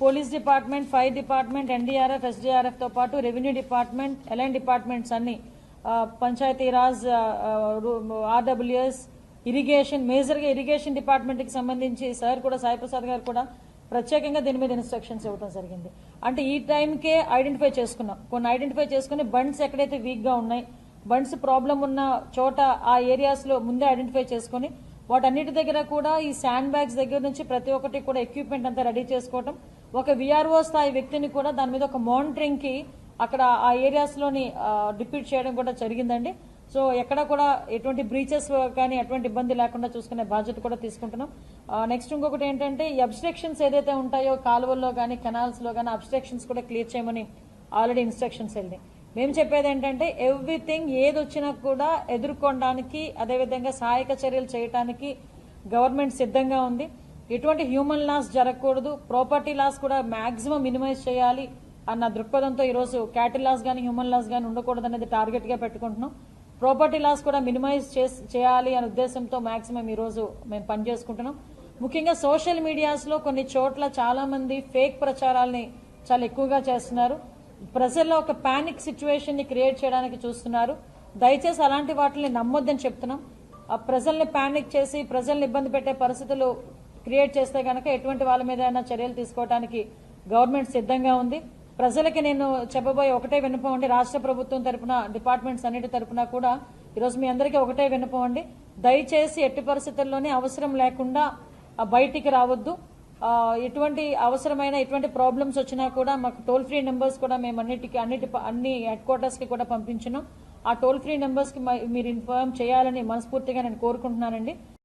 Police department, fire department, NDRF, SDRF తో పాటు revenue department, LN departments అన్ని, Panchayati Raj, RWS, irrigation, major గా irrigation department కి సంబంధించి సార్ కూడా, సాయి ప్రసాద్ గారు కూడా ప్రత్యేకంగా దీని మీద ఇన్స్ట్రక్షన్స్ ఇవ్వడం జరిగింది. అంటే ఈ టైంకే ఐడెంటిఫై చేసుకున్నాం. కొన్ని ఐడెంటిఫై చేసుకుని బండ్స్ ఎక్కడైతే వీక్ గా ఉన్నాయి, బండ్స్ ప్రాబ్లం ఉన్న చోట ఆ ఏరియాస్ లో ముందే ఐడెంటిఫై చేసుకుని వాటన్నిటి దగ్గర కూడా ఈ శాండ్ బ్యాగ్స్ దగ్గర నుంచి ప్రతి ఒక్కటి కూడా ఎక్విప్మెంట్ అంతా రెడీ చేసుకోవటం, ఒక విఆర్ఓ స్థాయి వ్యక్తిని కూడా దాని మీద ఒక మానిటరింగ్ కి అక్కడ ఆ ఏరియాస్ లోని డిప్యూట్ చేయడం కూడా జరిగిందండి. సో ఎక్కడ కూడా ఎటువంటి బ్రీచెస్ కానీ ఎటువంటి ఇబ్బంది లేకుండా చూసుకునే బాధ్యత కూడా తీసుకుంటున్నాం. నెక్స్ట్ ఇంకొకటి ఏంటంటే ఈ అబ్స్ట్రక్షన్స్ ఏదైతే ఉంటాయో కాలువల్లో కానీ కెనాల్స్ లో కానీ అబ్స్ట్రక్షన్స్ కూడా క్లియర్ చేయమని ఆల్రెడీ ఇన్స్ట్రక్షన్స్ వెళ్ళినాయి. మేము చెప్పేది ఏంటంటే ఎవ్రీథింగ్ ఏది వచ్చినా కూడా ఎదుర్కొనడానికి, అదేవిధంగా సహాయక చర్యలు చేయడానికి గవర్నమెంట్ సిద్ధంగా ఉంది. ఎటువంటి హ్యూమన్ లాస్ జరగకూడదు, ప్రాపర్టీ లాస్ కూడా మాక్సిమం మినిమైజ్ చేయాలి అన్న దృక్పథంతో ఈరోజు క్యాటిల్ లాస్ కానీ హ్యూమన్ లాస్ కానీ ఉండకూడదు అనేది టార్గెట్ గా పెట్టుకుంటున్నాం. ప్రాపర్టీ లాస్ కూడా మినిమైజ్ చేయాలి అనే ఉద్దేశంతో మాక్సిమం ఈ రోజు మేము పనిచేసుకుంటున్నాం. ముఖ్యంగా సోషల్ మీడియాస్ లో కొన్ని చోట్ల చాలా మంది ఫేక్ ప్రచారాలని చాలా ఎక్కువగా చేస్తున్నారు. ప్రజల్లో ఒక పానిక్ సిచ్యువేషన్ ని క్రియేట్ చేయడానికి చూస్తున్నారు. దయచేసి అలాంటి వాటిని నమ్మొద్దని చెప్తున్నాం. ఆ ప్రజల్ని పానిక్ చేసి ప్రజల్ని ఇబ్బంది పెట్టే పరిస్థితులు క్రియేట్ చేస్తే గనక ఎటువంటి వాళ్ళ మీద చర్యలు తీసుకోవడానికి గవర్నమెంట్ సిద్ధంగా ఉంది. ప్రజలకి నేను చెప్పబోయే ఒకటే విన్నపం అండి, రాష్ట్ర ప్రభుత్వం తరపున, డిపార్ట్మెంట్స్ అన్నిటి తరపున కూడా ఈరోజు మీ అందరికీ ఒకటే విన్నపం అండి, దయచేసి ఎట్టి పరిస్థితుల్లోనే అవసరం లేకుండా బయటికి రావద్దు. ఎటువంటి అవసరమైన ఎటువంటి ప్రాబ్లమ్స్ వచ్చినా కూడా మాకు టోల్ ఫ్రీ నెంబర్స్ కూడా మేము అన్ని హెడ్ క్వార్టర్స్ కి కూడా పంపించినాం. ఆ టోల్ ఫ్రీ నెంబర్స్ కి మీరు ఇన్ఫార్మ్ చేయాలని మనస్ఫూర్తిగా నేను కోరుకుంటున్నానండి.